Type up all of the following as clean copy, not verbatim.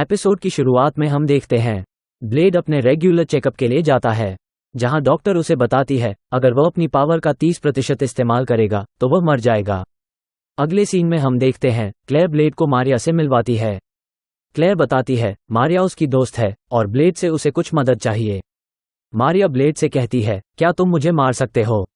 Episode की शुरुआत में हम देखते हैं ब्लेड अपने रेगुलर चेकअप के लिए जाता है, जहां डॉक्टर उसे बताती है अगर वह अपनी पावर का 30% इस्तेमाल करेगा तो वह मर जाएगा। अगले सीन में हम देखते हैं क्लेयर ब्लेड को मारिया से मिलवाती है। क्लेयर बताती है मारिया उसकी दोस्त है और ब्लेड से उसे कुछ मदद चाहिए। मारिया ब्लेड से कहती है क्या तुम मुझे मार सकते हो।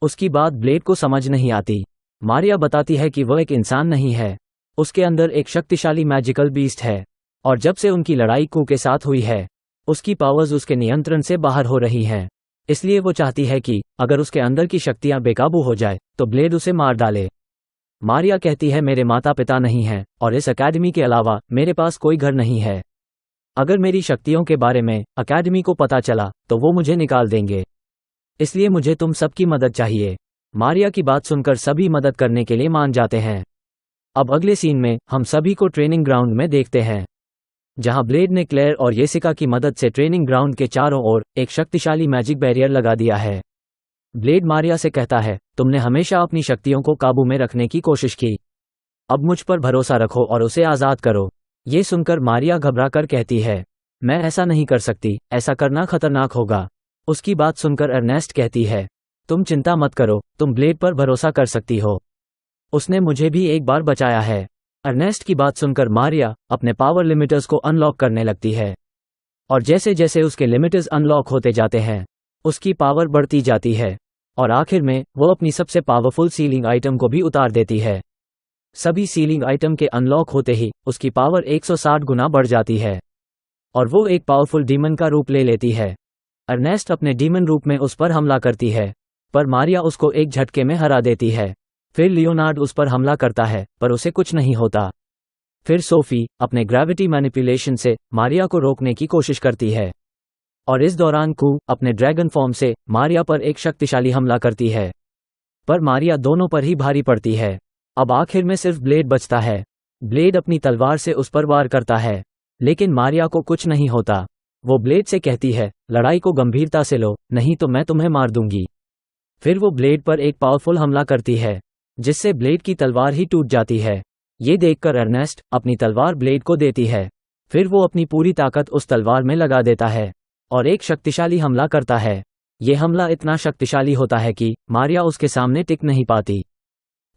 उसकी बात ब्लेड को समझ नहीं आती। मारिया बताती है कि वह एक इंसान नहीं है, उसके अंदर एक शक्तिशाली मैजिकल बीस्ट है और जब से उनकी लड़ाई कू के साथ हुई है उसकी पावर्स उसके नियंत्रण से बाहर हो रही हैं। इसलिए वो चाहती है कि अगर उसके अंदर की शक्तियां बेकाबू हो जाए तो ब्लेड उसे मार डाले। मारिया कहती है मेरे माता पिता नहीं हैं और इस अकेडमी के अलावा मेरे पास कोई घर नहीं है। अगर मेरी शक्तियों के बारे में अकेडमी को पता चला तो वो मुझे निकाल देंगे, इसलिए मुझे तुम सबकी मदद चाहिए। मारिया की बात सुनकर सभी मदद करने के लिए मान जाते हैं। अब अगले सीन में हम सभी को ट्रेनिंग ग्राउंड में देखते हैं, जहां ब्लेड ने क्लेयर और येसिका की मदद से ट्रेनिंग ग्राउंड के चारों ओर एक शक्तिशाली मैजिक बैरियर लगा दिया है। ब्लेड मारिया से कहता है तुमने हमेशा अपनी शक्तियों को काबू में रखने की कोशिश की, अब मुझ पर भरोसा रखो और उसे आज़ाद करो। ये सुनकर मारिया घबराकर कहती है मैं ऐसा नहीं कर सकती, ऐसा करना खतरनाक होगा। उसकी बात सुनकर अर्नेस्ट कहती है तुम चिंता मत करो, तुम ब्लेड पर भरोसा कर सकती हो, उसने मुझे भी एक बार बचाया है। अर्नेस्ट की बात सुनकर मारिया अपने पावर लिमिटर्स को अनलॉक करने लगती है और जैसे जैसे उसके लिमिटर्स अनलॉक होते जाते हैं उसकी पावर बढ़ती जाती है और आखिर में वो अपनी सबसे पावरफुल सीलिंग आइटम को भी उतार देती है। सभी सीलिंग आइटम के अनलॉक होते ही उसकी पावर 160 गुना बढ़ जाती है और वो एक पावरफुल डीमन का रूप ले लेती है। अर्नेस्ट अपने डीमन रूप में उस पर हमला करती है पर मारिया उसको एक झटके में हरा देती है। फिर लियोनार्ड उस पर हमला करता है पर उसे कुछ नहीं होता। फिर सोफी अपने ग्रेविटी मैनिपुलेशन से मारिया को रोकने की कोशिश करती है और इस दौरान कू अपने ड्रैगन फॉर्म से मारिया पर एक शक्तिशाली हमला करती है, पर मारिया दोनों पर ही भारी पड़ती है। अब आखिर में सिर्फ ब्लेड बचता है। ब्लेड अपनी तलवार से उस पर वार करता है लेकिन मारिया को कुछ नहीं होता। वो ब्लेड से कहती है लड़ाई को गंभीरता से लो, नहीं तो मैं तुम्हें मार दूंगी। फिर वो ब्लेड पर एक पावरफुल हमला करती है जिससे ब्लेड की तलवार ही टूट जाती है। ये देखकर अर्नेस्ट अपनी तलवार ब्लेड को देती है। फिर वो अपनी पूरी ताकत उस तलवार में लगा देता है और एक शक्तिशाली हमला करता है। ये हमला इतना शक्तिशाली होता है कि मारिया उसके सामने टिक नहीं पाती।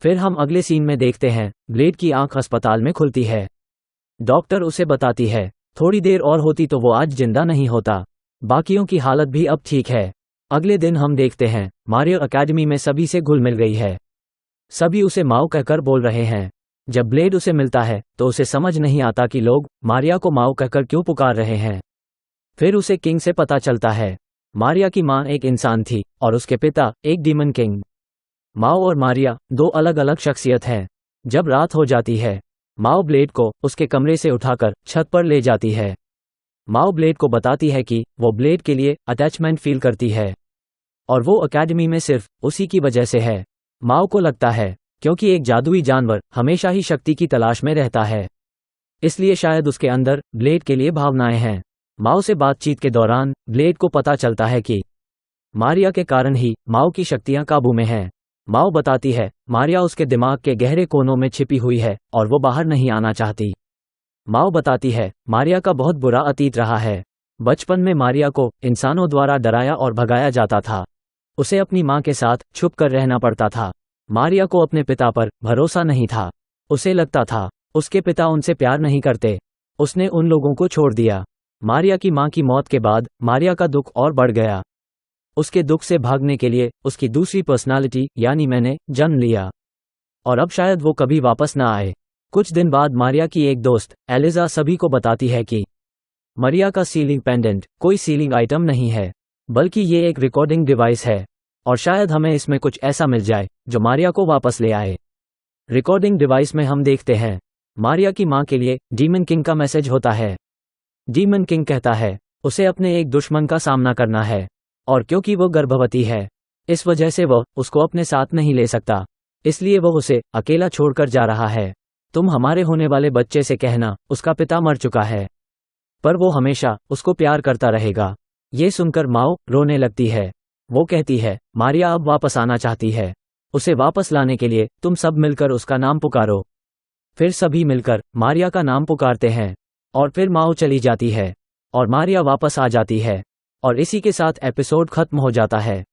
फिर हम अगले सीन में देखते हैं ब्लेड की आंख अस्पताल में खुलती है। डॉक्टर उसे बताती है थोड़ी देर और होती तो वो आज जिंदा नहीं होता, बाकियों की हालत भी अब ठीक है। अगले दिन हम देखते हैं मारिया अकेडमी में सभी से घुल मिल गई है। सभी उसे माओ कहकर बोल रहे हैं। जब ब्लेड उसे मिलता है तो उसे समझ नहीं आता कि लोग मारिया को माओ कहकर क्यों पुकार रहे हैं। फिर उसे किंग से पता चलता है मारिया की मां एक इंसान थी और उसके पिता एक डीमन किंग। माओ और मारिया दो अलग अलग शख्सियत हैं। जब रात हो जाती है माओ ब्लेड को उसके कमरे से उठाकर छत पर ले जाती है। माओ ब्लेड को बताती है कि वो ब्लेड के लिए अटैचमेंट फील करती है और वो अकेडमी में सिर्फ उसी की वजह से है। माओ को लगता है क्योंकि एक जादुई जानवर हमेशा ही शक्ति की तलाश में रहता है, इसलिए शायद उसके अंदर ब्लेड के लिए भावनाएं हैं। माओ से बातचीत के दौरान ब्लेड को पता चलता है कि मारिया के कारण ही माओ की शक्तियां काबू में हैं। माओ बताती है मारिया उसके दिमाग के गहरे कोनों में छिपी हुई है और वो बाहर नहीं आना चाहती। माओ बताती है मारिया का बहुत बुरा अतीत रहा है। बचपन में मारिया को इंसानों द्वारा डराया और भगाया जाता था। उसे अपनी मां के साथ छुप कर रहना पड़ता था। मारिया को अपने पिता पर भरोसा नहीं था। उसे लगता था उसके पिता उनसे प्यार नहीं करते। उसने उन लोगों को छोड़ दिया। मारिया की मां की मौत के बाद मारिया का दुख और बढ़ गया। उसके दुख से भागने के लिए उसकी दूसरी पर्सनालिटी यानी मैंने जन्म लिया और अब शायद वो कभी वापस ना आए। कुछ दिन बाद मारिया की एक दोस्त एलिजा सभी को बताती है कि मारिया का सीलिंग पेंडेंट कोई सीलिंग आइटम नहीं है, बल्कि ये एक रिकॉर्डिंग डिवाइस है और शायद हमें इसमें कुछ ऐसा मिल जाए जो मारिया को वापस ले आए। रिकॉर्डिंग डिवाइस में हम देखते हैं मारिया की मां के लिए डीमन किंग का मैसेज होता है। डीमन किंग कहता है उसे अपने एक दुश्मन का सामना करना है और क्योंकि वो गर्भवती है इस वजह से वह उसको अपने साथ नहीं ले सकता, इसलिए वह उसे अकेला छोड़कर जा रहा है। तुम हमारे होने वाले बच्चे से कहना उसका पिता मर चुका है, पर वो हमेशा उसको प्यार करता रहेगा। ये सुनकर माओ रोने लगती है। वो कहती है मारिया अब वापस आना चाहती है, उसे वापस लाने के लिए तुम सब मिलकर उसका नाम पुकारो। फिर सभी मिलकर मारिया का नाम पुकारते हैं और फिर माओ चली जाती है और मारिया वापस आ जाती है और इसी के साथ एपिसोड खत्म हो जाता है।